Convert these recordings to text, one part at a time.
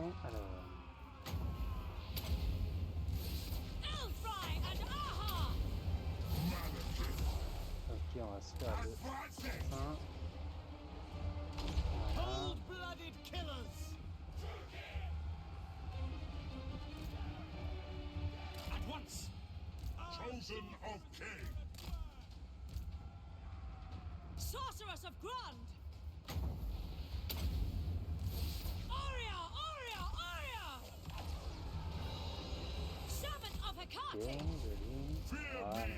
maintenant. Alors. Ok, on va se faire le 1. Cold-blooded killers. At once. Chosen of Cain. Sorceress of Grond! Aria! Aria! Aria! Servant of Ok, Hecate! joli. Fear Voilà. me.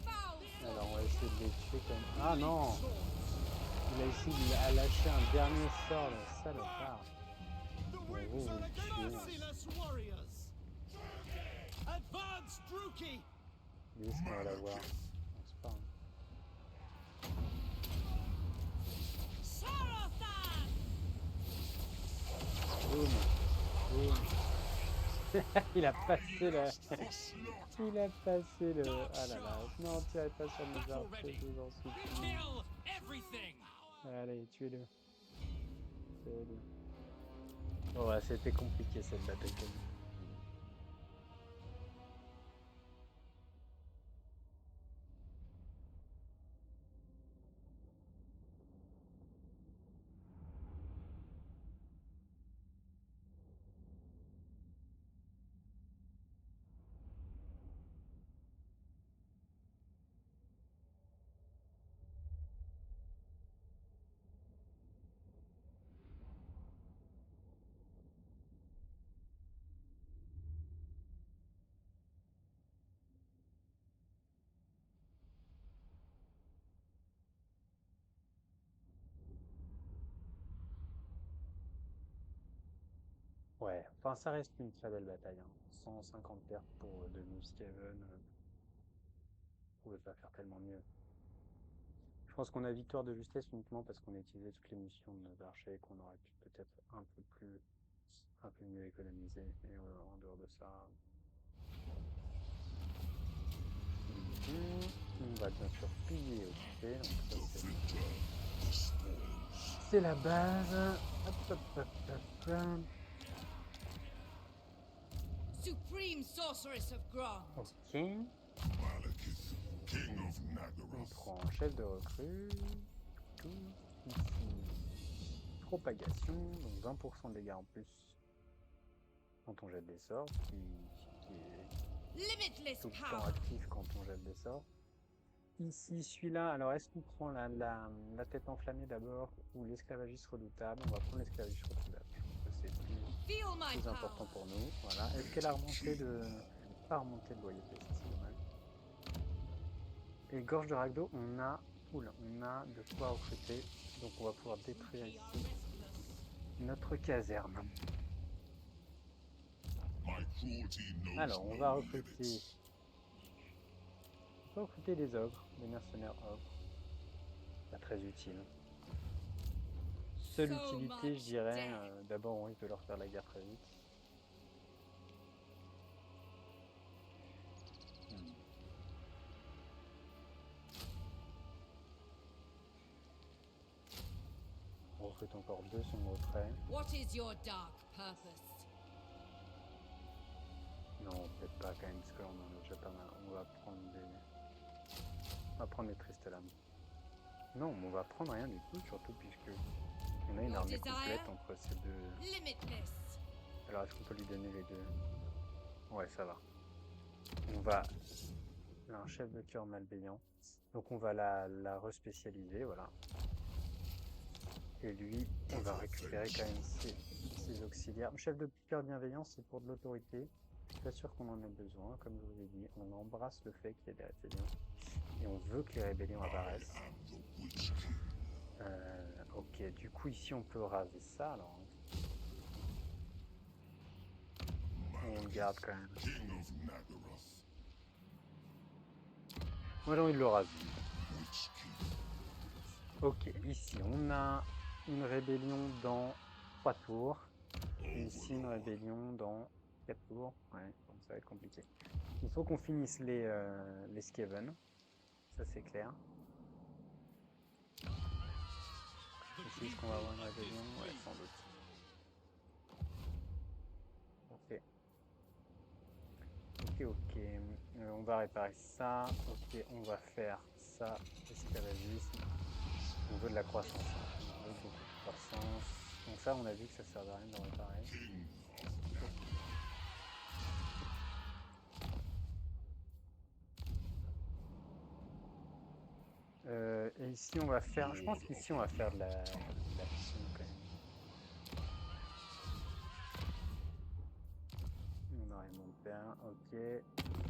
Foul! Alors on va essayer de les tuer quand même. Ah non! Il a essayé de lâcher un dernier sort, le salopard. The Bon, wings vous are le the tuez. merciless warriors. Advance, Druki. Lui, est-ce qu'on va l'avoir? Je pense pas. Hein. Sarathan! Boum! Boum! Il a passé le... Il a passé le... Ah là là. Non, tirez pas sur mes archers, je vous en supplie. Kill everything. Allez, tuez-le. Tuez-le. Bon, ouais, c'était compliqué cette bataille. Quand même. Ouais, enfin, ça reste une très belle bataille. Hein. 150 pertes pour de Skaven. On pouvait pas faire tellement mieux. Je pense qu'on a victoire de justesse uniquement parce qu'on a utilisé toutes les missions de d'archer et qu'on aurait pu peut-être un peu mieux économiser. Et en dehors de ça, on va bien sûr piller occuper. Donc ça, c'est la base. Hop, hop, hop, hop. Supreme Sorceress of Grond! Ok. Malekith, King of On Nagaroth. prend chef de recrue. Tout ici. Propagation, donc 20% de dégâts en plus quand on jette des sorts, qui est Limitless tout le temps power! actif quand on jette des sorts. Ici, celui-là, alors est-ce qu'on prend la tête enflammée d'abord ou l'esclavagiste redoutable? On va prendre l'esclavagiste redoutable. Je pense que c'est Feel my plus important power! pour nous. Voilà. Est-ce qu'elle a remonté de... Pas remonté de loyauté, ça c'est dommage. Et gorge de Ragdo, on a de quoi recruter. Donc on va pouvoir détruire ici notre caserne. My cruelty knows Alors, on no va recruter... limits. On peut recruter des ogres, des mercenaires ogres. Pas très utile. Seule So utilité, je much dirais, death! d'abord on risque de leur faire la guerre très vite. On recrute encore 2 sur le retrait. What is your dark purpose? Non, peut-être pas quand même, parce que là on en a déjà pas mal. On va prendre des tristes lames. Non, mais on va prendre rien du tout, surtout puisque on a une Your armée desire? complète entre ces deux. Limitless! Alors est-ce qu'on peut lui donner les deux? Ouais, ça va. On va... Là, un chef de cœur malveillant. Donc on va la respécialiser, voilà. Et lui, on va récupérer quand même ses auxiliaires. Le chef de cœur bienveillant, c'est pour de l'autorité. Je suis pas sûr qu'on en ait besoin, comme je vous ai dit. On embrasse le fait qu'il y ait des rébellions. Et on veut que les rébellions apparaissent. Ok, du coup, ici, on peut raser ça, alors. On le garde quand même. King of Nagaroth. Moi, j'ai envie de le raser. Witch King. Ok, ici, on a une rébellion dans 3 tours. Et ici, une rébellion dans 4 tours. Ouais, donc ça va être compliqué. Il faut qu'on finisse les Skaven. Ça, c'est clair. Ici, est-ce qu'on va avoir une rébellion? Ouais, sans doute. ok. On va réparer ça. Ok, on va faire ça. Esclavagisme. On veut de la croissance. Hein. On veut beaucoup de croissance. Donc ça, on a vu que ça servait à rien de réparer. Et ici, on va faire... Je pense qu'ici, on va faire de la piscine quand même. On aurait mon père, ok.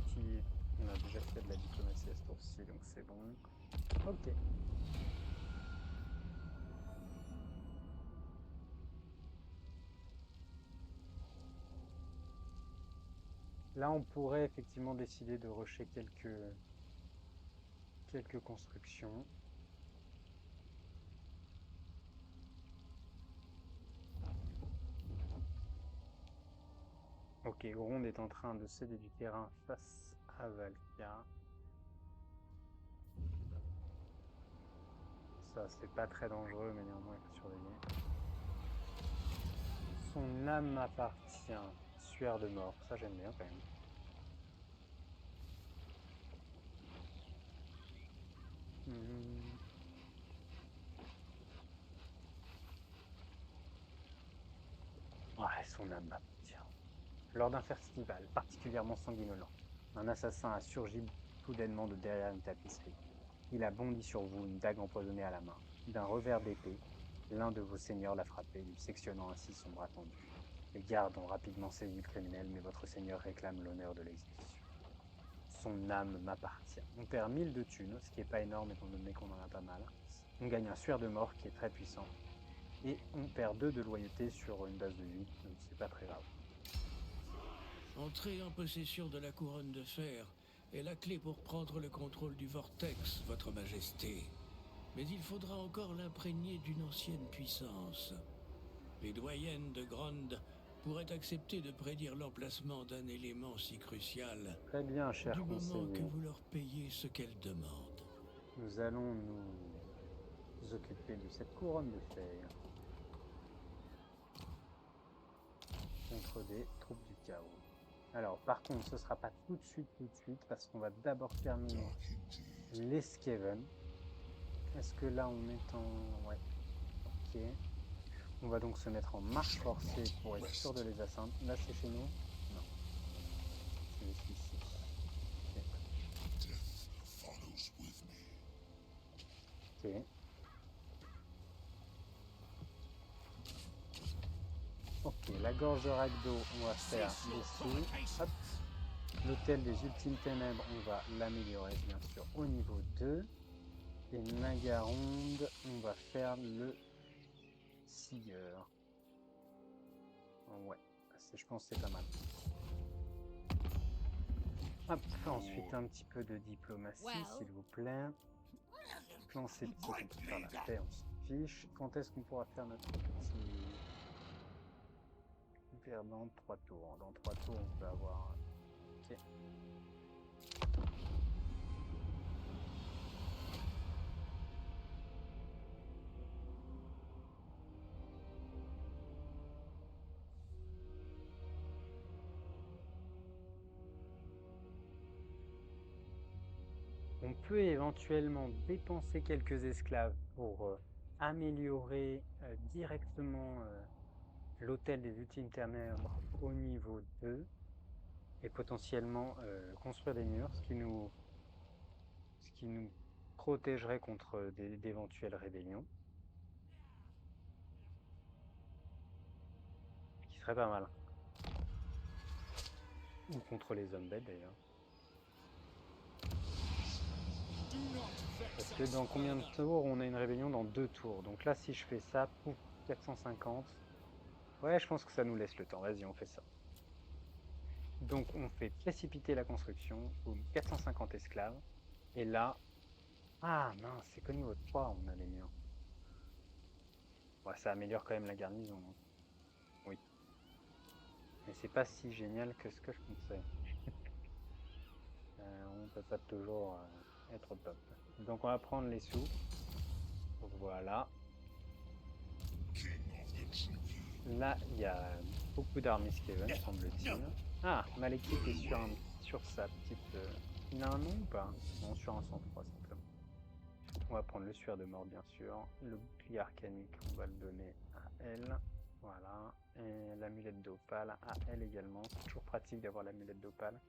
Ici, on a déjà fait de la diplomatie à ce tour-ci, donc c'est bon. Ok. Là, on pourrait effectivement décider de rusher quelques constructions. Ok, Gronde est en train de céder du terrain face à Valka. Ça, c'est pas très dangereux, mais néanmoins, il faut surveiller. Son âme appartient. Suaire de mort. Ça, j'aime bien quand même. Ouais, son âme m'appartient. Lors d'un festival particulièrement sanguinolent, un assassin a surgi soudainement de derrière une tapisserie. Il a bondi sur vous, une dague empoisonnée à la main. D'un revers d'épée, l'un de vos seigneurs l'a frappé, lui sectionnant ainsi son bras tendu. Les gardes ont rapidement saisi le criminel, mais votre seigneur réclame l'honneur de l'exécution. Son âme m'appartient. On perd 1000 de thunes, ce qui n'est pas énorme étant donné qu'on en a pas mal. On gagne un suaire de mort qui est très puissant. Et on perd 2 de loyauté sur une base de 8, donc c'est pas très grave. Entrez en possession de la couronne de fer est la clé pour prendre le contrôle du vortex, votre majesté. Mais il faudra encore l'imprégner d'une ancienne puissance. Les doyennes de Gronde pourraient accepter de prédire l'emplacement d'un élément si crucial, Très bien, cher du moment conseiller. que vous leur payez ce qu'elles demandent. Nous allons nous occuper de cette couronne de fer contre des troupes du chaos. Alors, par contre, ce sera pas tout de suite, parce qu'on va d'abord terminer les Skaven. Est-ce que là, on est en... Ouais, ok. On va donc se mettre en marche forcée pour être sûr de les atteindre. Là, c'est chez nous? Non. C'est juste ici. Ok. Ok, la gorge de Ragdo, on va faire dessous. Hop. L'hôtel des ultimes ténèbres, on va l'améliorer bien sûr au niveau 2. Et Nagaronde, on va faire le scieur. Ouais, je pense que c'est pas mal. Hop, ensuite un petit peu de diplomatie, s'il vous plaît. Plan sceptique, on peut faire la paix, on s'en fiche. Quand est-ce qu'on pourra faire notre petit... Dans 3 tours. Dans 3 tours, on peut avoir... Ok. On peut éventuellement dépenser quelques esclaves pour améliorer directement l'hôtel des ultimes ténèbres au niveau 2 et potentiellement construire des murs, ce qui nous protégerait contre d'éventuelles rébellions. Ce qui serait pas mal. Ou contre les hommes bêtes d'ailleurs. Parce que dans combien de tours on a une rébellion? Dans 2 tours. Donc là, si je fais ça, pouf, 450. Ouais, je pense que ça nous laisse le temps. Vas-y, on fait ça. Donc on fait précipiter la construction, 450 esclaves. Et là... Ah mince, c'est qu'au niveau 3, on a les murs. Ouais, ça améliore quand même la garnison. Hein. Oui. Mais c'est pas si génial que ce que je pensais. On peut pas toujours être au top. Donc on va prendre les sous. Voilà. Là, il y a beaucoup d'armées Skaven, semble-t-il. Ah, Malekith est sur un sur sa petite... Il a un nom ou pas? Non, sur un 103 simplement. On va prendre le suaire de mort, bien sûr. Le bouclier arcanique, on va le donner à elle. Voilà. Et l'amulette d'opale à elle également. C'est toujours pratique d'avoir l'amulette d'opale.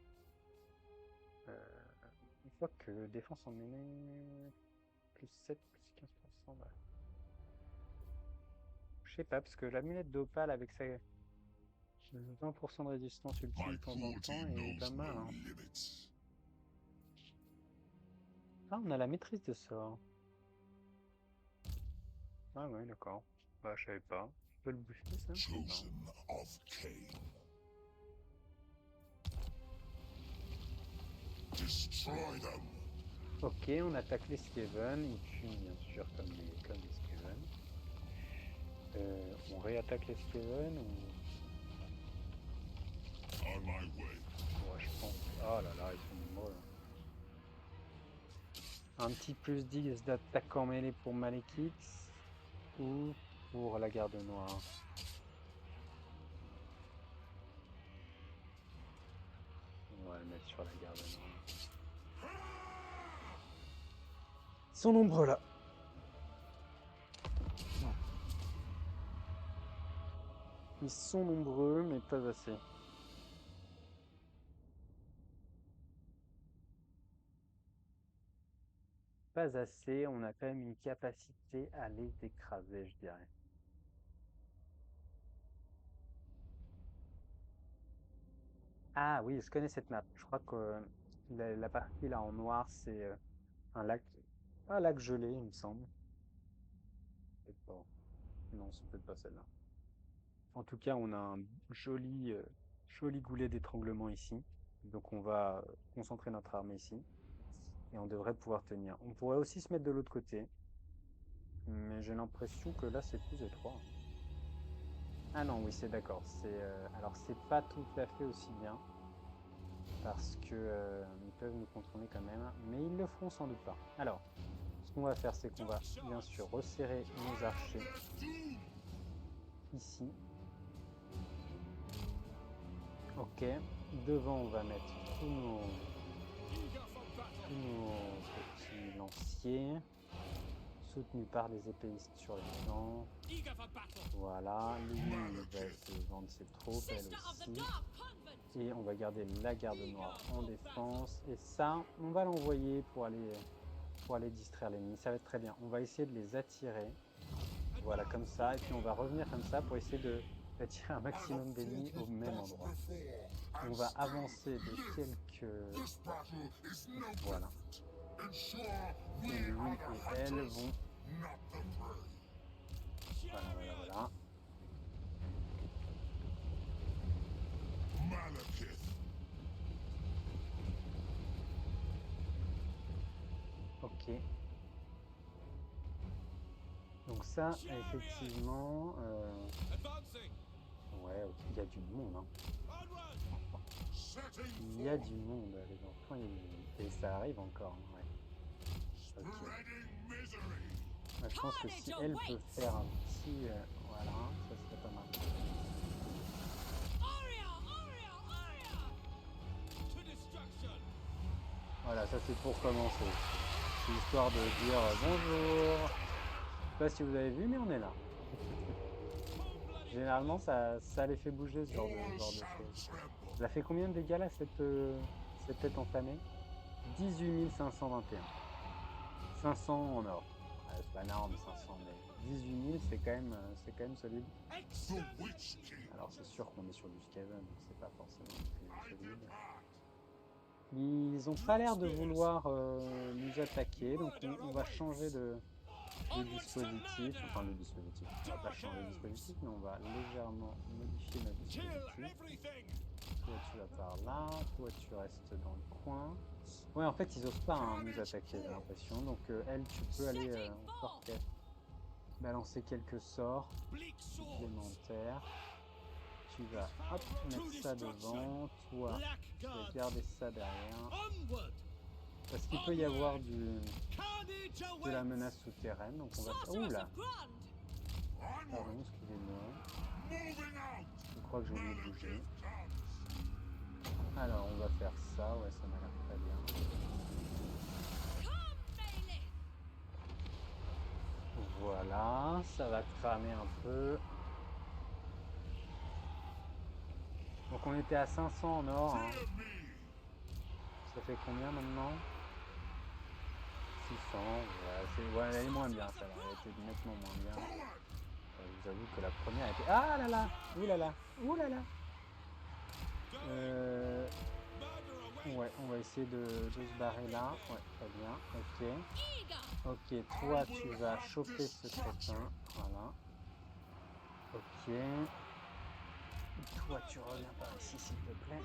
Une fois que défense en mêlée... Plus 7, plus 15%. Bah. Je sais pas, parce que l'amulette d'opale avec sa 20% de résistance ultime My de temps en cruelty temps est pas knows mal. no Hein. limits. Ah, on a la maîtrise de sort. Ah ouais, d'accord. Bah, je savais pas. Je peux le booster, ça? Je sais pas. Chosen of Cain. Destroy them. Ok, on attaque les Skaven. Ils tuent, bien sûr, comme les Skaven. On réattaque les Skaven ou... On my way. Ouais, je pense. Oh là là, ils sont nombreux. Un petit plus 10 d'attaque en mêlée pour Malekith ou pour la garde noire. On va le mettre sur la garde noire. Ils sont nombreux là. Ils sont nombreux, mais pas assez. Pas assez, on a quand même une capacité à les écraser, je dirais. Ah oui, je connais cette map. Je crois que la partie là en noir, c'est un lac gelé, il me semble. Peut-être pas. Non, c'est peut-être pas celle-là. En tout cas, on a un joli goulet d'étranglement ici. Donc on va concentrer notre armée ici. Et on devrait pouvoir tenir. On pourrait aussi se mettre de l'autre côté. Mais j'ai l'impression que là, c'est plus étroit. Ah non, oui, c'est d'accord. Alors, c'est pas tout à fait aussi bien. Parce que ils peuvent nous contrôler quand même. Mais ils le feront sans doute pas. Alors, ce qu'on va faire, c'est qu'on va bien sûr resserrer nos archers ici. Ok. Devant, on va mettre tous nos petits lanciers. Soutenus par les épéistes sur les flancs. Voilà, lui il va essayer de vendre ses troupes, elle aussi. Et on va garder la garde noire en défense. Et ça, on va l'envoyer pour aller distraire l'ennemi. Ça va être très bien. On va essayer de les attirer. Voilà, comme ça. Et puis on va revenir comme ça pour essayer d'attirer un maximum d'ennemis au même endroit. On va avancer de quelques... Voilà. Et lui et elle vont... Voilà. Ok. Donc ça, effectivement... Ouais, ok, il y a du monde. Hein. Il y a du monde, les enfants, et ça arrive encore. Ouais. Ok. Je pense que si elle peut faire un petit... voilà, ça serait pas mal. Voilà, ça c'est pour commencer. C'est histoire de dire bonjour. Je sais pas si vous avez vu, mais on est là. Généralement, ça les fait bouger ce genre de choses. Elle a fait combien de dégâts là, cette tête enflammée? 18 521. 500 en or. Ouais, c'est pas énorme, 500, mais 18 000, c'est quand même solide. Alors c'est sûr qu'on est sur du Skaven, donc c'est pas forcément plus solide. Ils ont pas l'air de vouloir nous attaquer, donc on va changer de dispositif. Enfin, le dispositif. On va pas changer de dispositif, mais on va légèrement modifier notre dispositif. Toi, tu vas par là. Toi, tu restes dans le coin. Ouais, en fait, ils osent pas nous attaquer, j'ai l'impression. Donc, elle, tu peux aller encore balancer quelques sorts supplémentaires. Tu vas hop, mettre ça devant. Toi, tu vas garder ça derrière. Parce qu'il peut y avoir de la menace souterraine. Donc, on va... Ouh là! Pardon, excusez-moi. Je crois que j'ai oublié de bouger. Alors, on va faire ça. Ouais, ça m'a l'air très bien. Come, Bailey. Voilà, ça va cramer un peu. Donc, on était à 500 en or. Hein. Fear me. Ça fait combien maintenant? 600. Ouais, elle est moins bien, celle-là. Elle était nettement moins bien. Forward. Je vous avoue que la première était... Ah là là! Ouh là là! Ouh là là! Ouais, on va essayer de se barrer là. Ouais, très bien. Ok. Eager. Ok, toi, tu vas choper ce crétin. Voilà. Ok. Toi, tu reviens par ici, s'il te plaît.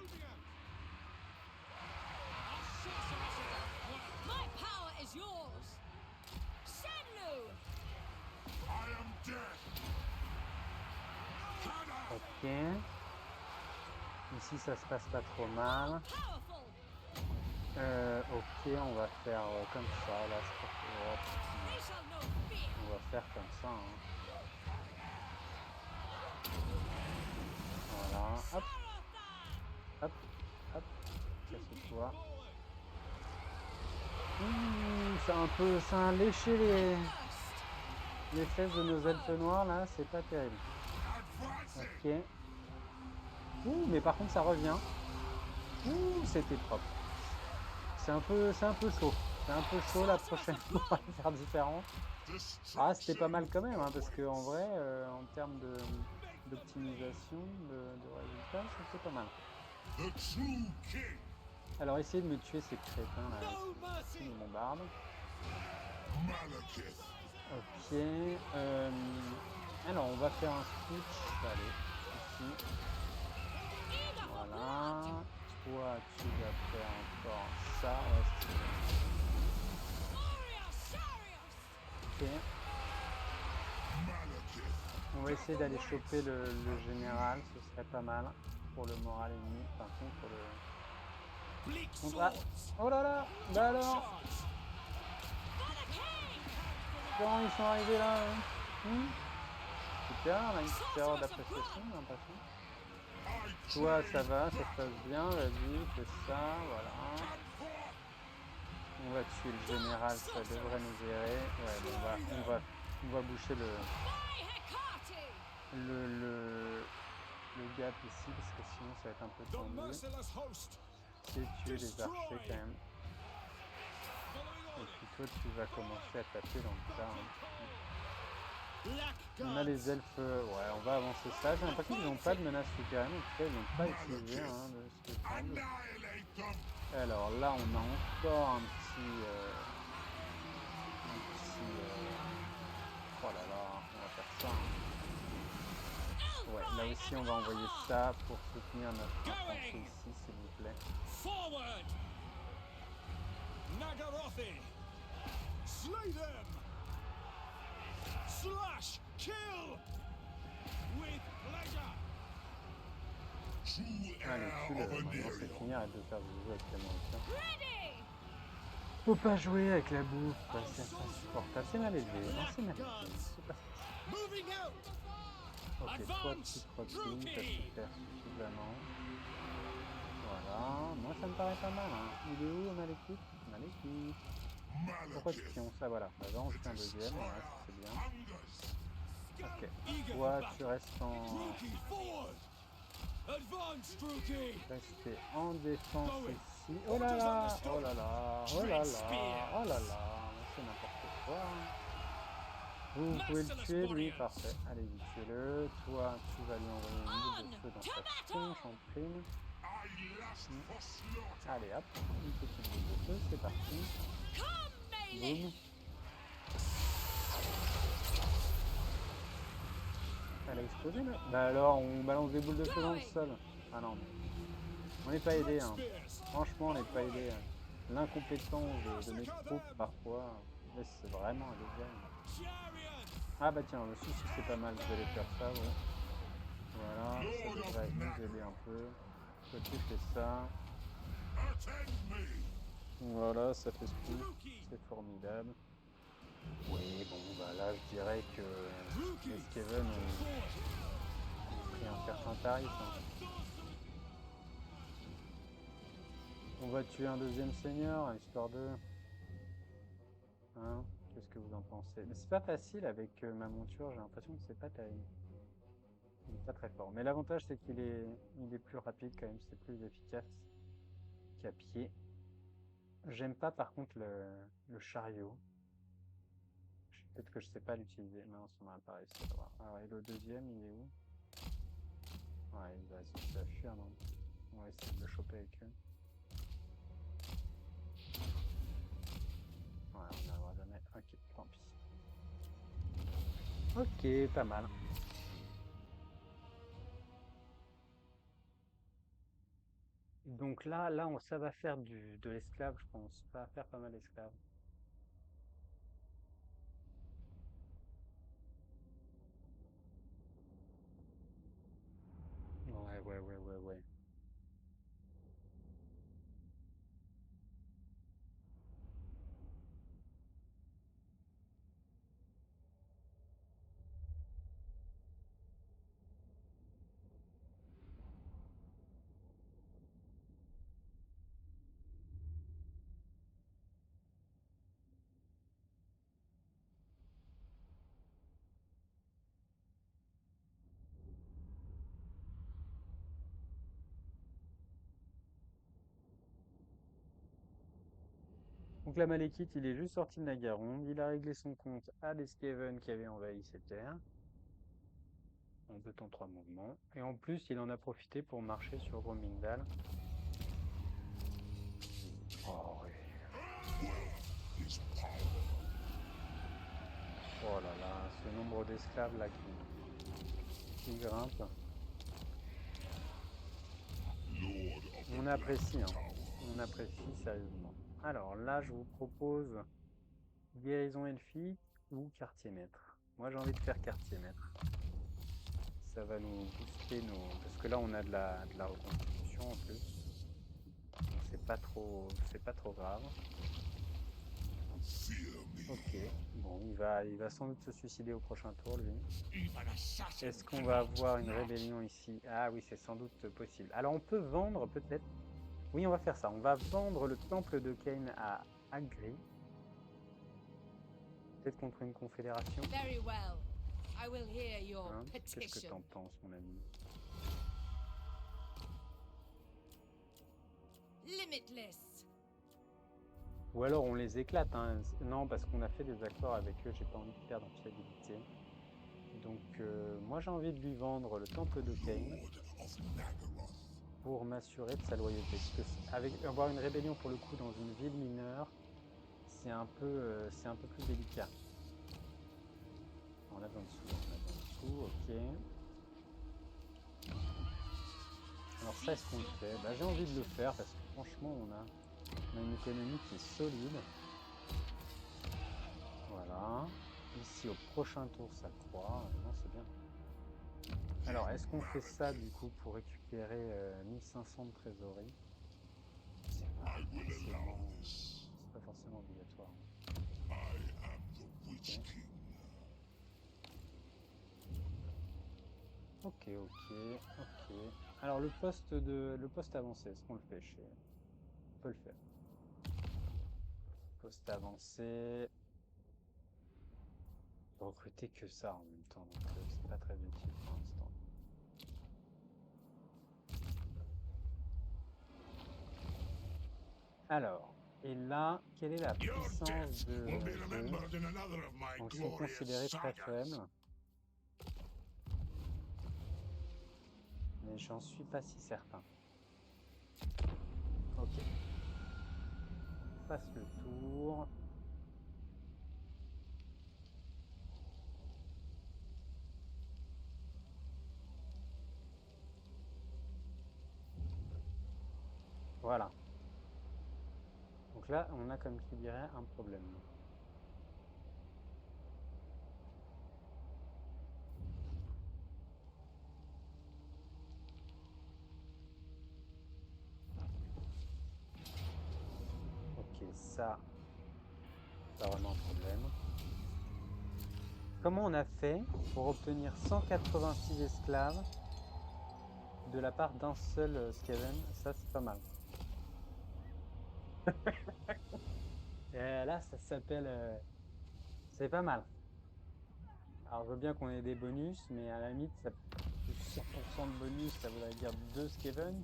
My power is yours. Shenlu. I am dead. Kana. Ok. Ici, ça se passe pas trop mal. Powerful. Ok, on va faire comme ça. Là, je crois que... They shall know fear. On va faire comme ça. Hein. Voilà. Hop, Sarothan. hop, hop. Casse-toi. Ça a léché les fesses de nos elfes noirs là. C'est pas terrible. Advancing. Ok. Ouh, mais par contre, ça revient. Ouh, c'était propre. C'est un peu chaud. C'est un peu chaud la prochaine fois, on va faire différent. Ah, c'était pas mal quand même, hein, parce que en vrai, en termes d'optimisation, de résultats, c'était pas mal. The true king. Alors, essayez de me tuer ces crétins là, No qui mercy. me bombardent. Malekith. Ok. Alors, on va faire un switch. Allez, ici. Eager for Voilà. blood. Toi, tu vas faire encore ça. Ouais, c'est bien. Warrior Sharios. Ok. Malekith. On va essayer d'aller choper le général, ce serait pas mal pour le moral ennemi. Enfin, contre le. Bleak Ah. swords. Oh là là! Bah alors! Charge. For the king. Comment ils sont arrivés là? Super, on a une petite erreur d'appréciation, j'ai l'impression. I Toi, train ça va, ça se blood. passe bien, vas-y, fais ça, voilà. Come forth. On va tuer le général, ça devrait nous gérer. Ouais, bon, on va boucher By Hecate. le gap ici, parce que sinon ça va être un peu The tendu. merciless host. C'est tuer les archers quand même. Following Et orders. puis toi, tu vas commencer à taper dans le tas. Hein. Black On a les guards. elfes, ouais, on va avancer ça. J'ai l'impression qu'ils n'ont pas de menace souterraine, en tout cas, ils n'ont pas utilisé, hein, de ce que je semble. Annihilate them. Alors là, on a encore un petit. Oh là là, on va faire ça. Hein. Ouais, là aussi, on va envoyer ça pour soutenir notre infanterie ici, s'il vous plaît. Forward. Nagarothi. Slay them. Slash. Kill. With pleasure. True Allez, heir tue-le. of Maintenant, c'est Anarion. fini, arrête de faire du jeu avec les montures. Ready. Faut pas jouer avec la bouffe, quoi, c'est insupportable. C'est mal élevé, non, c'est mal élevé. C'est pas Moving out. Ok, toi, tu te recules, t'as pu faire suffisamment. Voilà, moi ça me paraît pas mal. Hein. Il est où, on a l'équipe? On a l'équipe. Pourquoi tu Malekith. pions ça? Voilà, bah, j'en fais un deuxième, ouais, c'est bien. Hungers. Ok, Eager toi, for tu restes en... Druki, forward. Advance, Druki. Rester en défense ici. Oh là là, oh là là, oh là là, oh là là, c'est n'importe quoi. Vous pouvez le tuer, lui, parfait. Allez-y, tuez-le. Toi, tu vas lui envoyer une boule de feu dans sa tronche en prime. I lust for slaughter. Allez, hop, une petite boule de feu, c'est parti. Come, Bailey. Boum. Elle a explosé là? Bah alors, on balance des boules de feu dans le sol. Ah non, mais on n'est pas aidé, hein. Franchement, on n'est pas aidé. Hein. L'incompétence de mes troupes, parfois, laisse vraiment à désirer. Ah bah tiens, aussi si c'est pas mal, vous allez faire ça, ouais. Voilà, ça devrait nous aider un peu. Toi tu fais ça. Attend me. Voilà, ça fait ce coup. C'est formidable. Oui, bon, bah là je dirais que les Skaven ont pris un certain tarif. Hein. On va tuer un deuxième seigneur, histoire de... Hein? Qu'est-ce que vous en pensez? Mais c'est pas facile avec ma monture, j'ai l'impression que c'est pas terrible. Il est pas très fort. Mais l'avantage, c'est il est plus rapide quand même, c'est plus efficace qu'à pied. J'aime pas par contre le chariot. Peut-être que je sais pas l'utiliser. Mince, on a pas réussi à voir. Ah ouais, le deuxième, il est où? Ouais, il va essayer de fuir, non? On va essayer de le choper avec eux. Ouais, on n'y arrivera jamais. Ok, tant pis. Ok, pas mal. Donc là, ça va faire de l'esclave, je pense. Ça va faire pas mal d'esclaves. Ouais. Donc la Malékite, il est juste sorti de Nagaronde. Il a réglé son compte à des Skaven qui avaient envahi ces terres. En 2 temps 3 mouvements. Et en plus, il en a profité pour marcher sur Gromindal. Oh oui. Oh là là, ce nombre d'esclaves là qui grimpe. On apprécie, hein. On apprécie sérieusement. Alors là, je vous propose guérison elfique ou quartier maître. Moi, j'ai envie de faire quartier maître. Ça va nous booster nos... Parce que là, on a de la reconstitution en plus. C'est pas trop grave. Ok, bon, il va sans doute se suicider au prochain tour, lui. Est-ce qu'on va avoir une rébellion ici? Ah oui, c'est sans doute possible. Alors, on peut vendre, peut-être. Oui, on va faire ça. On va vendre le temple de Kane à Agri. Peut-être contre une confédération. Very well. I will hear your Hein? Qu'est-ce que petition. t'en penses, mon ami? Limitless. Ou alors on les éclate, hein. Non, parce qu'on a fait des accords avec eux, j'ai pas envie de perdre en fiabilité. Donc moi j'ai envie de lui vendre le temple de Kane pour m'assurer de sa loyauté. Parce que avec avoir une rébellion pour le coup dans une ville mineure, c'est un peu plus délicat. On a besoin dessous, ok. Alors ça, est-ce qu'on le fait? Bah, j'ai envie de le faire parce que franchement on a une économie qui est solide. Voilà. Ici au prochain tour ça croît. Non, c'est bien. Alors est-ce qu'on fait ça du coup pour récupérer 1500 de trésorerie? C'est pas forcément obligatoire. Ok. Alors le poste avancé, est-ce qu'on le fait chez... On peut le faire. Poste avancé. Recruter que ça en même temps, donc c'est pas très utile pour l'instant. Alors, et là, quelle est la puissance de... Donc ils sont considérés très faibles. Mais j'en suis pas si certain. Ok. On passe le tour. Voilà. Donc là, on a comme qui dirait un problème. Ok, ça, c'est pas vraiment un problème. Comment on a fait pour obtenir 186 esclaves de la part d'un seul Skaven? Ça, c'est pas mal. Et là, ça s'appelle... c'est pas mal. Alors, je veux bien qu'on ait des bonus, mais à la limite, ça, plus 100% de bonus, ça voudrait dire 2 Skaven.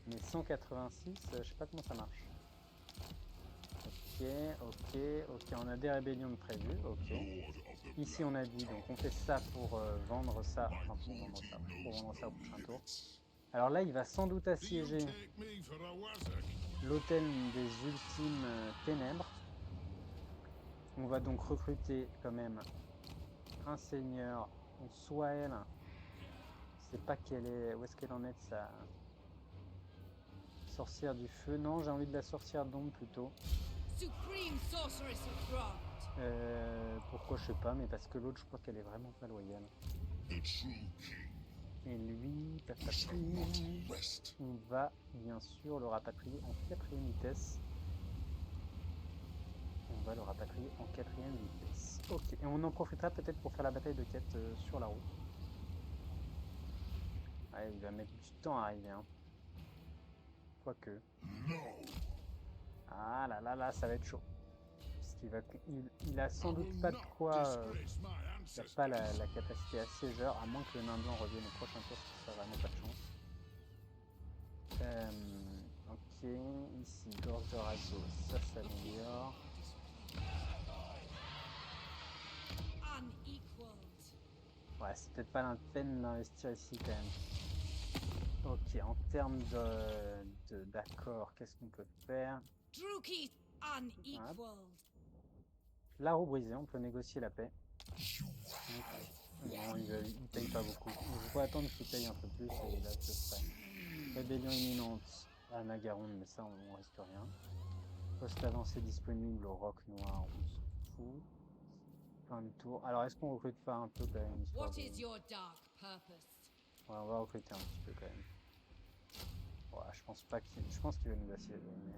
Mais 186, je sais pas comment ça marche. Ok, on a des rébellions de prévues, ok. Ici, on a dit, donc on fait ça pour vendre ça, enfin pour vendre ça au prochain tour. Alors là, il va sans doute assiéger l'hôtel des ultimes ténèbres. On va donc recruter quand même un seigneur, on soit elle. Je sais pas quelle est, où est-ce qu'elle en est de sa sorcière du feu. Non, j'ai envie de la sorcière d'ombre plutôt. Supreme sorceress of Grant. Pourquoi je sais pas, mais parce que l'autre, je crois qu'elle est vraiment pas loyale. Et lui, on va bien sûr le rapatrier en 4e vitesse. On va le rapatrier en 4e vitesse. Ok, et on en profitera peut-être pour faire la bataille de quête sur la route. Ouais, il va mettre du temps à arriver, hein. Quoique. Ah là là là, ça va être chaud. Parce qu'il va, il a sans doute pas de quoi. Il n'a pas la capacité assiégeur, à moins que le nain blanc revienne au prochain tour, ce qui serait vraiment pas de chance. Ok, ici, gorge de radeau, ça s'améliore. Ouais, c'est peut-être pas la peine d'investir ici quand même. Ok, en termes d'accord, qu'est-ce qu'on peut faire? Druki unequaled. La roue brisée, on peut négocier la paix. Non, il paye pas beaucoup. Il faut attendre qu'il paye un peu plus et là je le ferai. Rébellion imminente à Nagaronde, mais ça on risque rien. Poste avancé disponible au roc noir, on s'en fout. Fin de tour. Alors est-ce qu'on recrute pas un peu quand même histoire What de... is your dark purpose? Ouais, on va recruter un petit peu quand même. Ouais, je pense pas qu'il... Je pense qu'il va nous assiéger, mais...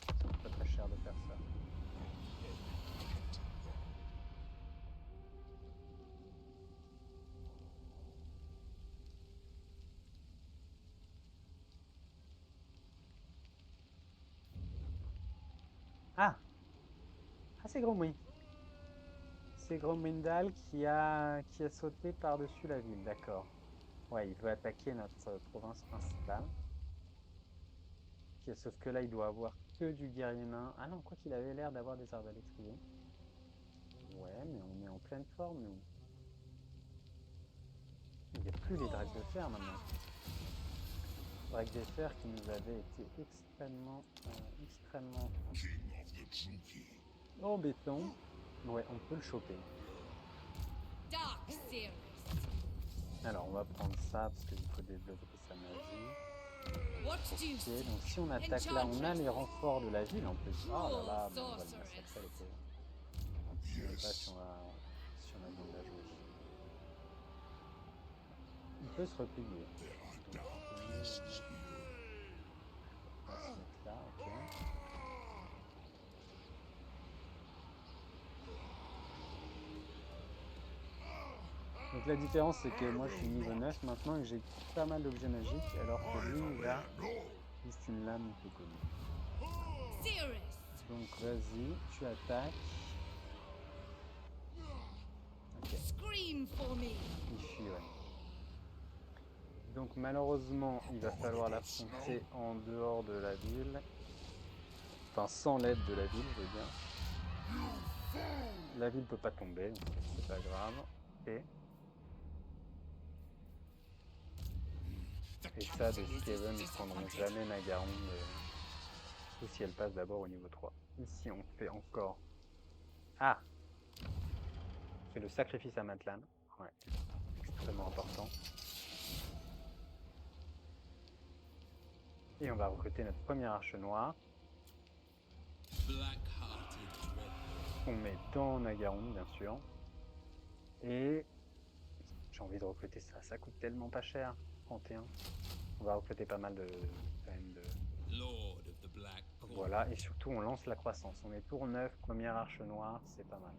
ça coûte pas très cher de faire ça. Ah! Ah, c'est Gromry. C'est Gromrindal qui a sauté par-dessus la ville, d'accord. Ouais, il veut attaquer notre province principale. Okay, sauf que là, il doit avoir que du guerrier nain. Ah non, quoi qu'il avait l'air d'avoir des arbalétriers. Ouais, mais on est en pleine forme, nous. Il n'y a plus les dracs de fer maintenant. Dracs de fer qui nous avaient été extrêmement embêtants. Ouais, on peut le choper. Dark Seeress. Alors, on va prendre ça parce qu'il faut développer sa magie. What do you Ok, seek? donc si on attaque là, on a les renforts de la ville en plus. Oh là là, bon, on va le massacrer le pauvre. Je ne sais pas si on a besoin de la jouer. Il peut se replier. Donc, on va se mettre là, ok. Donc la différence c'est que moi je suis niveau 9 maintenant et que j'ai pas mal d'objets magiques alors que lui il a juste une lame peu connue. Donc vas-y, tu attaques. Ok. Scream for me. Il fuit, ouais. Donc malheureusement il va falloir l'affronter en dehors de la ville. Enfin sans l'aide de la ville je veux dire. La ville peut pas tomber, donc c'est pas grave. Ok. Et ça, des Skaven ne prendront jamais Nagaronde, ou si elle passe d'abord au niveau 3. Ici, on fait encore... Ah! On fait le sacrifice à Matlan. Ouais, extrêmement important. Et on va recruter notre premier arche noire. On met dans Nagaronde, bien sûr. Et j'ai envie de recruter ça. Ça coûte tellement pas cher. 31. On va recruter pas mal quand même de... Voilà, et surtout on lance la croissance. On est tour 9, première arche noire, c'est pas mal.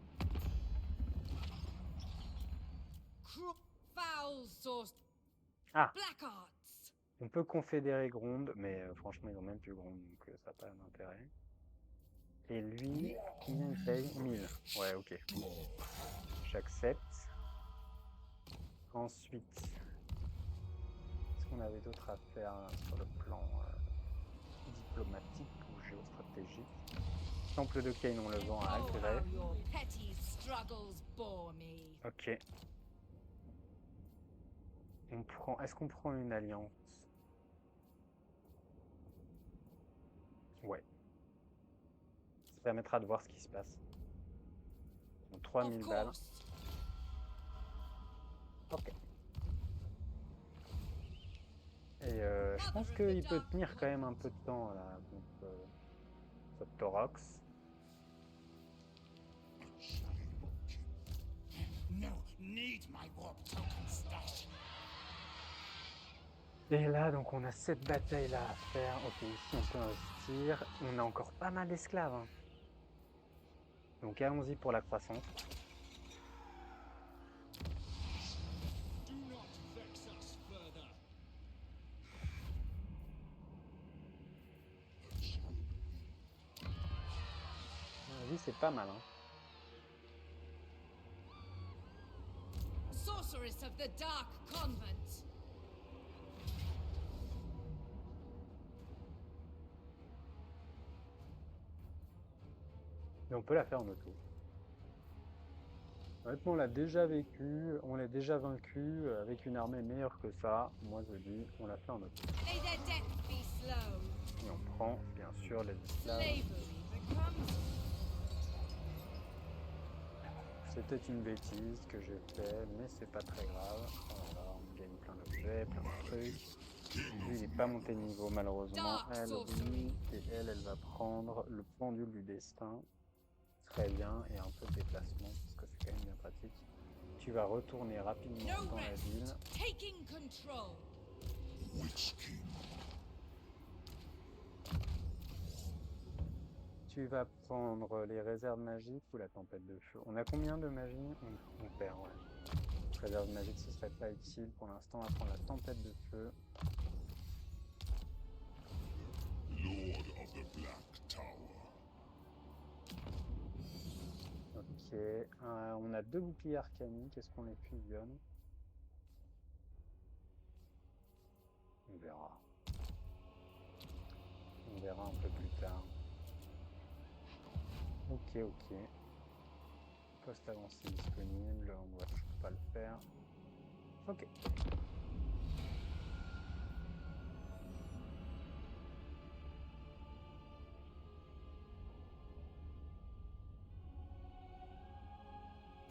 Foul source. Ah! Black arts. On peut confédérer Gronde, mais franchement, ils ont même plus Gronde, donc ça n'a pas d'intérêt. Et lui, combien il paye? 1000. Ouais, ok. J'accepte. Ensuite, est-ce qu'on avait d'autres à faire sur le plan diplomatique ou géostratégique? Temple de Cain, on le vend à Oh, Agrès. how your petty struggles bore me. Ok. Est-ce qu'on prend une alliance? Ouais. Ça permettra de voir ce qui se passe. Donc, 3000 Of balles. course. Ok. Et je pense qu'il peut tenir quand même un peu de temps là contre ce Torox. No need my warp token stash. Et là, donc on a cette bataille là à faire. Ok, ici on peut investir. On a encore pas mal d'esclaves. Hein. Donc allons-y pour la croissance. Do not vex us further. À mon avis, c'est pas mal. Hein. Sorceress of the Dark Convent. Et on peut la faire en auto. Honnêtement, on l'a déjà vécu, on l'a déjà vaincu avec une armée meilleure que ça. Moi, je dis, on l'a fait en auto. May their death be slow. Et on prend, bien sûr, les esclaves. Slavery becomes C'était une bêtise que j'ai fait, mais c'est pas très grave. Voilà, on gagne plein d'objets, plein de trucs. Lui, il n'est pas monté de niveau, malheureusement. Elle, oui. Et elle va prendre le pendule du destin. Très bien, et un peu de déplacement, parce que c'est quand même bien pratique. Tu vas retourner rapidement no dans la rest. ville. Taking control. Witch King. Tu vas prendre les réserves magiques ou la tempête de feu. On a combien de magie? On perd, ouais. Réserve magique, ce serait pas utile. Pour l'instant, on va prendre la tempête de feu. Lord of the Black Tower. Ok. On a 2 boucliers arcaniques. Est-ce qu'on les fusionne? On verra. On verra un peu plus tard. Ok, ok. Poste avancé disponible. On va toujours pas le faire. Ok.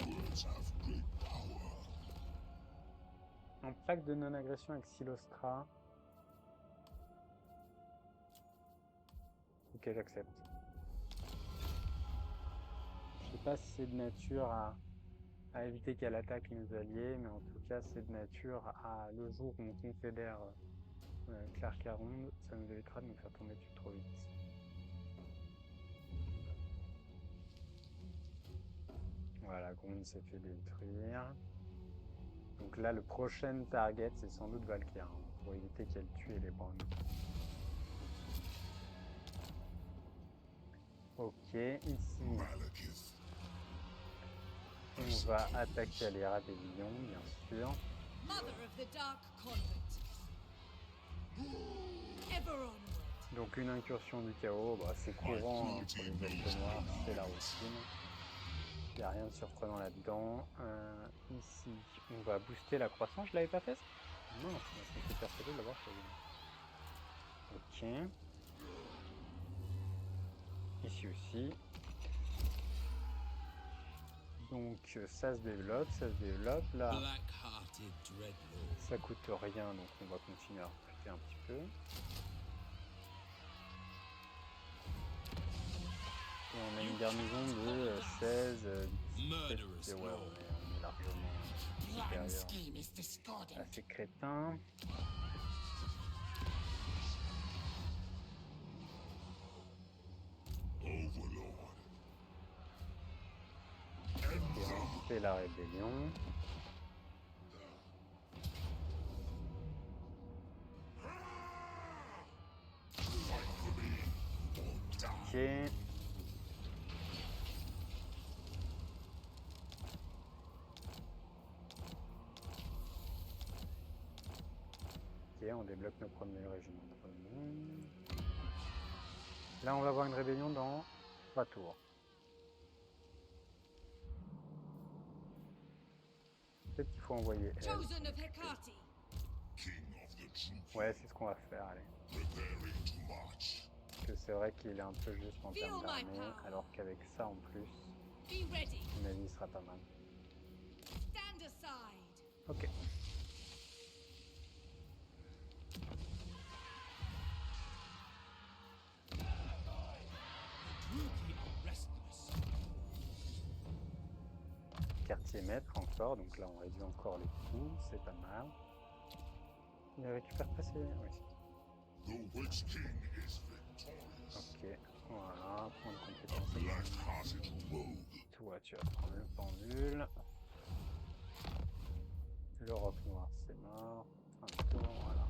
Words have great power. En plaque de non-agression avec Silostra. Ok, j'accepte. Je sais pas si c'est de nature à éviter qu'elle attaque nos alliés, mais en tout cas, c'est de nature à, le jour où on confédère Clark-Caronde, ça nous évitera de nous faire tomber dessus trop vite. Voilà, Gronde s'est fait détruire. Donc là, le prochain target, c'est sans doute Valkyr, hein, pour éviter qu'elle tue les Browns. Ok, ici, Malekith. on va attaquer les rébellions, bien sûr. Mother of the Dark Convent. Ever onward. Donc une incursion du chaos, bah, c'est courant hein, pour les elfes noirs, c'est la routine. Il n'y a rien de surprenant là-dedans. Ici, on va booster la croissance. Je l'avais pas fait ça? Mince, je me suis persuadé de l'avoir fait. Ok. Ici aussi. Donc ça se développe, ça se développe. Là, Black-hearted dreadlord. ça coûte rien, donc on va continuer à recruter un petit peu. Et on a une garnison de 16, 17, et ouais, on est largement Plan supérieur scheme is discordant. à ces crétins. Overlord. Et on fait la rébellion. Ok. Ok, on débloque nos premiers régiments de renom. Là, on va avoir une rébellion dans 3 tours. Peut-être qu'il faut envoyer elle. Chosen of Hecate. King of the troop, Ouais, c'est ce qu'on va faire, allez. preparing to march. Parce que c'est vrai qu'il est un peu juste en Feel termes my d'armée, power. alors qu'avec ça en plus, Be ready. à mon avis, il sera pas mal. Stand aside. Ok. Brutally are restless. Quartier maître encore, donc là on réduit encore les coûts, c'est pas mal. Il récupère pas ses... Oui. The Witch King is victorious. Ok, voilà, point de compétence. Black-hearted rogue. Toi, tu vas prendre le pendule. Le roc noir, c'est mort. Un tour, voilà.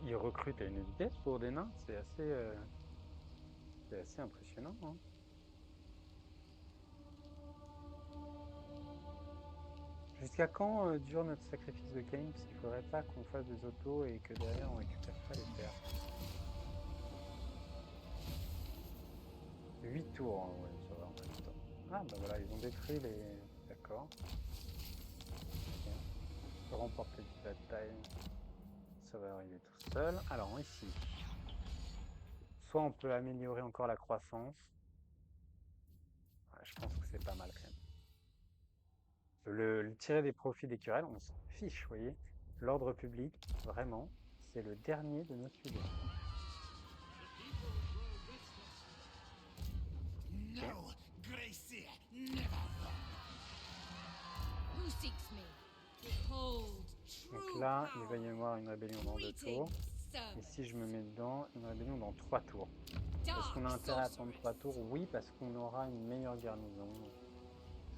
Ils recrutent à une vitesse pour des nains, c'est assez impressionnant. Hein. Jusqu'à quand dure notre sacrifice de Cain? Parce qu'il faudrait pas qu'on fasse des autos et que derrière on récupère pas les terres. 8 tours, hein, ouais, ça va, on a le temps. Ah bah voilà, ils ont détruit les... D'accord. Okay. Remporter une bataille. Ça va arriver tout seul. Alors ici, soit on peut améliorer encore la croissance. Ouais, je pense que c'est pas mal quand même. Le tirer des profits des querelles, on s'en fiche, vous voyez. L'ordre public, vraiment, c'est le dernier de nos sujets. No, Gracie, never wrong. Who seeks me? Behold, Donc true là, il va y power. avoir une rébellion dans 2 tours. Greetings, Et servant. si je me mets dedans, une rébellion dans 3 tours. Est-ce Dark qu'on a intérêt à attendre 3 sorceress. tours? Oui, parce qu'on aura une meilleure garnison.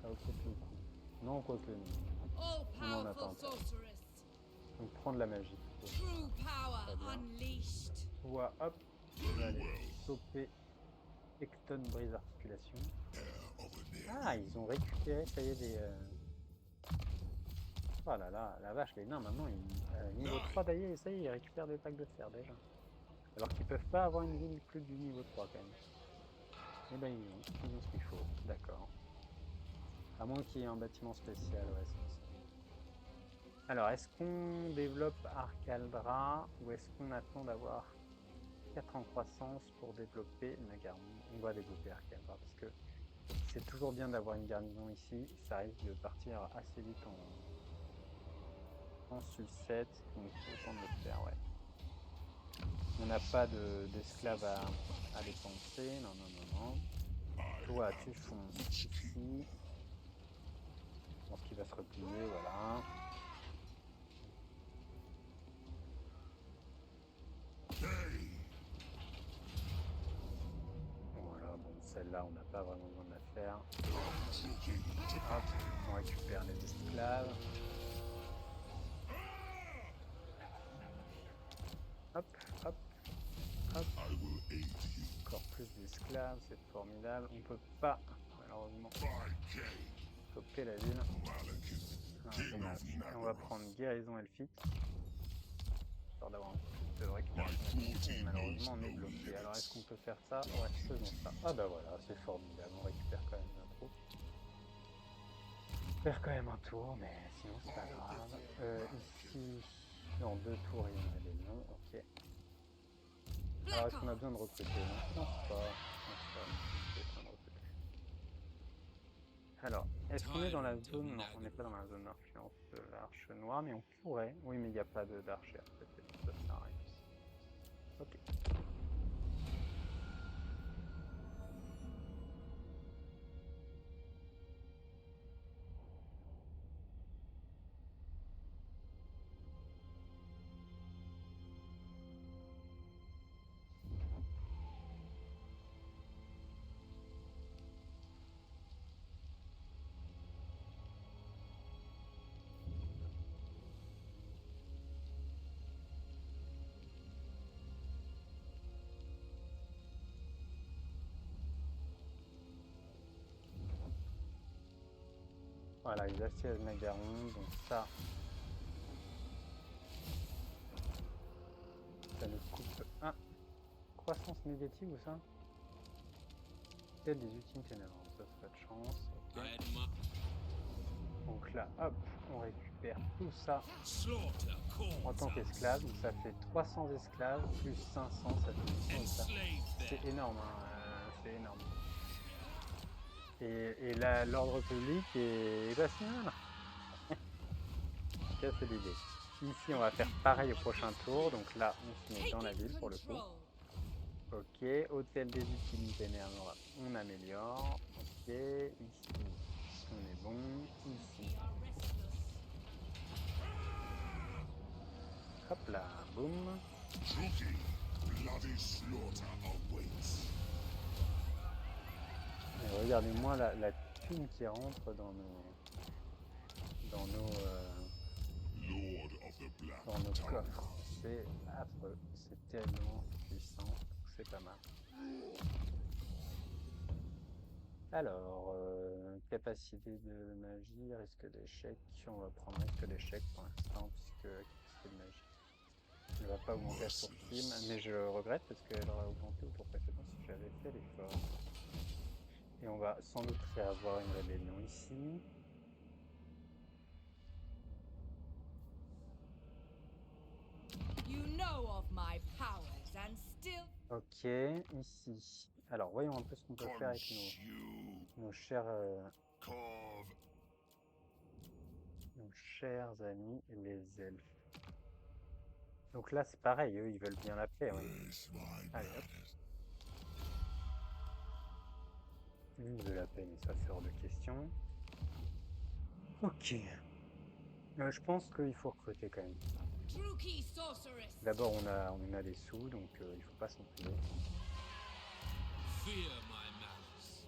Ça vaut peut-être le coup. Non, quoique non. All On en powerful attend pas. sorceress. Donc prendre la magie plutôt. True power Très bien. unleashed. On va, hop, on va aller choper Ecton brise articulation. Ah, ils ont récupéré, ça y est, des... Oh là là, la vache, les nains, maintenant, niveau 3 d'ailleurs, ça y est, ils récupèrent des packs de fer déjà. Alors qu'ils peuvent pas avoir une ville plus du niveau 3 quand même. Eh ben ils ont ce qu'il faut, d'accord. À moins qu'il y ait un bâtiment spécial, ouais, c'est ça. Alors, est-ce qu'on développe Arcaldra ou est-ce qu'on attend d'avoir 4 en croissance pour développer Nagarmon? On va développer Arcaldra parce que c'est toujours bien d'avoir une garnison ici. Ça risque de partir assez vite en sucette, donc autant de le faire, ouais. On n'a pas d'esclaves à dépenser, non, non, non, non. Toi, tu fonces ici. Je pense qu'il va se replier, voilà. Voilà, bon, celle-là, on n'a pas vraiment besoin de la faire. Hop, on récupère les esclaves. Hop, hop, hop. Encore plus d'esclaves, c'est formidable. On peut pas, malheureusement, choper la ville. Ah, dommage. Et on va prendre guérison elfique. Histoire d'avoir un peu plus de récupération. Et malheureusement, on est bloqué. Alors, est-ce qu'on peut faire ça? Ouais, faisons ça. Ah bah voilà, c'est formidable. On récupère quand même un trou. On perd quand même un tour, mais sinon, c'est pas grave. Ici, dans 2 tours, il y a une rébellion. Ok. Alors, est-ce qu'on a besoin de recruter? Non, je pense pas. Alors, est-ce qu'on est dans la zone? Non, on n'est pas dans la zone d'influence de l'arche noire, mais on pourrait. Oui, mais il n'y a pas d'archère, peut-être. Ça sert à rien. Ok. Voilà, ils assiègent Nagaron, donc ça nous coupe un. Croissance négative ou ça? Peut-être des ultimes ténèbres, ça c'est pas de chance. Ok. Donc là, hop, on récupère tout ça Slaughter en tant qu'esclave. Donc ça fait 300 esclaves plus 500, ça fait 800 esclaves. C'est énorme, hein, c'est énorme. Et là, l'ordre public est national. Ça, c'est l'idée. Ici, on va faire pareil au prochain tour. Donc là, on se met dans la Taking ville pour le coup. control. Ok, hôtel des utilités néerlandais, on améliore. Ok, ici, on est bon. Ici, They are restless. hop là, boum. Druki, bloody slaughter awaits. Et regardez-moi la thune qui rentre dans nos Lord of the Black dans nos Tower. coffres. C'est affreux, c'est tellement puissant, c'est pas mal. Alors, capacité de magie, risque d'échec. On va prendre risque d'échec pour l'instant, puisque capacité de magie ne va pas augmenter à ce tour-ci, mais je regrette parce qu'elle aurait augmenté au tour précédent si j'avais fait l'effort. Et on va sans doute avoir une rébellion ici. You know of my powers and still. Ok, ici. Alors, voyons un peu ce qu'on peut faire avec Consume. nos chers, Carve. nos chers amis les elfes. Donc là, c'est pareil, eux, ils veulent bien la paix. Oui. Yes, my Allez, hop. man. Lui, il veut la paix, mais ça, c'est hors de question. Ok. Je pense qu'il faut recruter quand même. Druki sorceress. D'abord, on a des sous, donc il faut pas s'en priver. Fear my malice.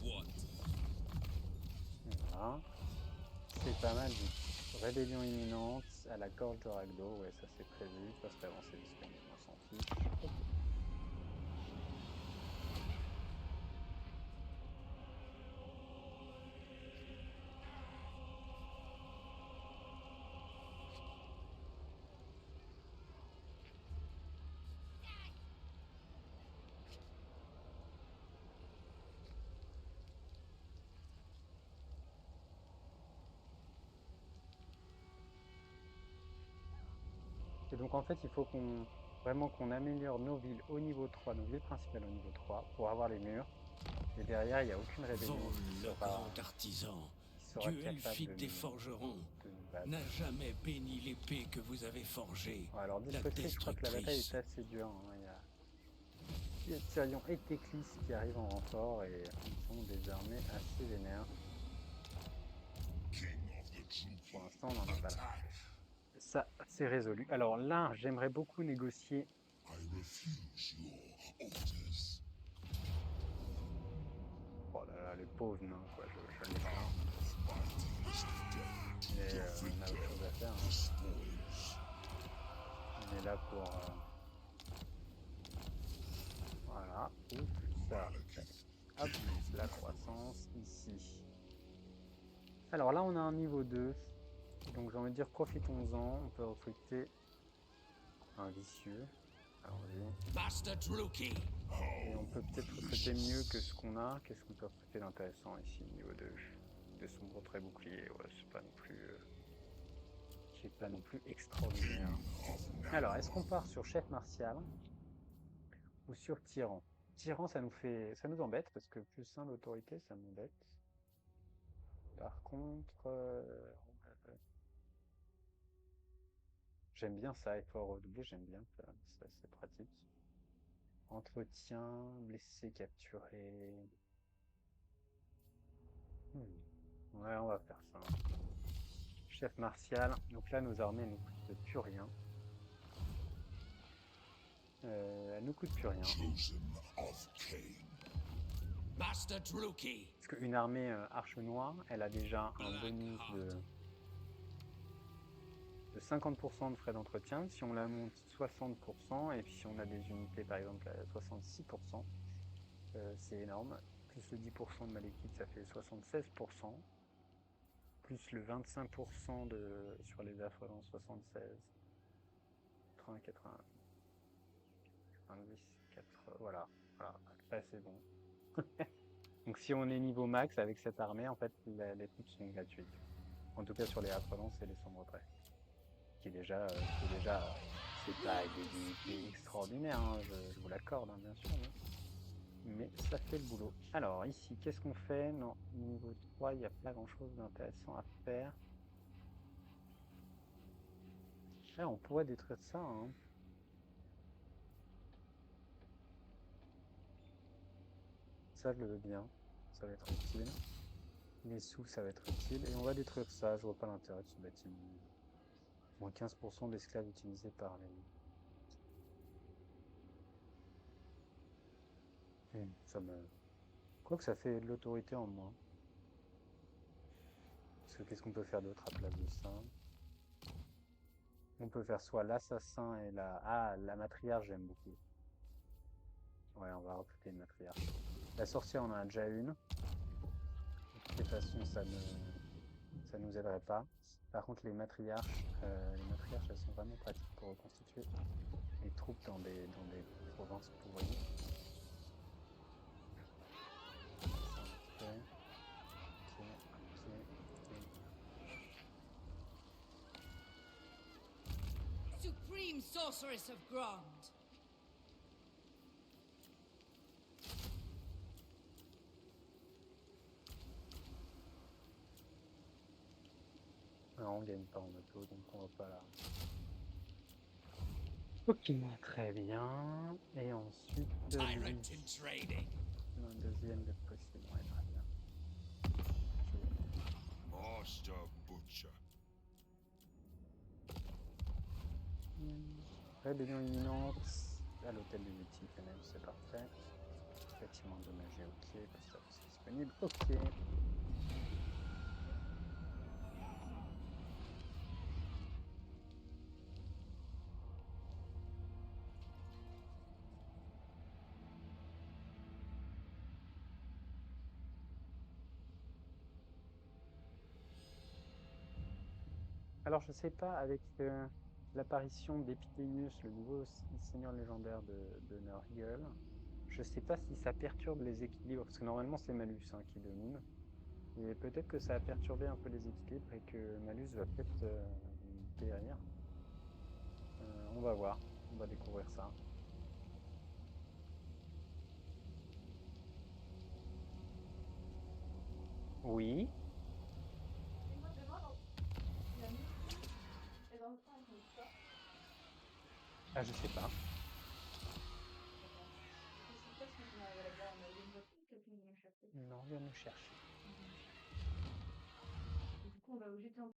What? Voilà. C'est pas mal du tout. Rébellion imminente à la gorge de Ragdo. Ouais, ça c'est prévu. Poste avancé disponible, on s'en fiche. Ok. Et donc en fait, il faut vraiment qu'on améliore nos villes au niveau 3, nos villes principales au niveau 3, pour avoir les murs. Et derrière, il n'y a aucune rébellion Vol, qui le grand artisan, sera dieu capable elfique des forgerons, de nous battre. n'a jamais béni l'épée que vous avez forgée, Ouais, alors la Destructrice, je crois que la bataille destructrice. est assez dure. Hein. Il y a Tyrion et Teclis qui arrivent en renfort et ils sont des armées assez vénères. King of the Druki. Pour l'instant, on n'en a pas là. Attack. Ça, c'est résolu. Alors là, j'aimerais beaucoup négocier. I refuse your orders. Oh là là, les pauvres nains, quoi, je les plains. Mais on a autre chose à faire. Hein. On est là pour... Voilà, ouf, ça. Hop, la croissance, ici. Alors là, on a un niveau 2. Donc j'ai envie de dire, profitons-en. On peut recruter un vicieux. Allons-y. Master Druki. Et on peut peut-être recruter mieux que ce qu'on a. Qu'est-ce qu'on peut recruter d'intéressant ici, niveau 2? Des sombres très boucliers, ouais, c'est pas non plus... c'est pas non plus extraordinaire. Alors, est-ce qu'on part sur chef martial ou sur tyran? Tyran, ça nous embête, parce que plus 1 l'autorité, ça m'embête. Par contre... j'aime bien ça, effort redoublé, j'aime bien, c'est pratique. Entretien, blessé, capturé. Ouais, on va faire ça. Chef martial. Donc là, nos armées ne coûtent plus rien. Elles ne coûtent plus rien. Chosen of Cain. Master Druki. Parce qu'une armée arche noire, elle a déjà un bonus de 50% de frais d'entretien. Si on la monte 60%, et puis si on a des unités par exemple à 66%, c'est énorme. plus le 10% de Malekith, ça fait 76%, plus le 25% sur les affolants, 76, 80, 80, 90, 80, voilà, là c'est bon. Donc si on est niveau max avec cette armée, en fait, les troupes sont gratuites. En tout cas sur les affolants, c'est les sombres prêts. Qui est déjà, c'est pas des unités extraordinaires, hein, je vous l'accorde, hein, bien sûr. Mais ça fait le boulot. Alors ici, qu'est-ce qu'on fait? Non, niveau 3, il n'y a pas grand-chose d'intéressant à faire. Là, on pourrait détruire ça, hein. Ça, je le veux bien. Ça va être utile. Les sous, ça va être utile. Et on va détruire ça. Je vois pas l'intérêt de ce bâtiment. Moins 15% d'esclaves utilisés par les... ça me... Quoique ça fait de l'autorité en moins. Parce que qu'est-ce qu'on peut faire d'autre à place de ça? On peut faire soit l'assassin et la... Ah, la matriarche, j'aime beaucoup. Ouais, on va recruter une matriarche. La sorcière, on en a déjà une. De toutes les façons, ça nous aiderait pas. Par contre, les matriarches, elles sont vraiment pratiques pour reconstituer les troupes dans des provinces pourries. Ok. Supreme Sorceress of Grond. Non, on gagne pas en auto, donc on va pas là. Ok, très bien. Et ensuite, Tyrant in training. un deuxième de possible. Ouais, très bien. Master Butcher. Rébellion imminente à l'hôtel du Yeti quand même, c'est parfait. Bâtiment endommagé, ok. Poste disponible, ok. Alors je sais pas, avec l'apparition d'Epithelius, le nouveau seigneur légendaire de Nurgle, je sais pas si ça perturbe les équilibres, parce que normalement c'est Malus hein, qui domine. Et peut-être que ça a perturbé un peu les équilibres et que Malus va peut-être périr. On va voir, on va découvrir ça. Oui. Ah, je sais pas. Non, viens nous chercher.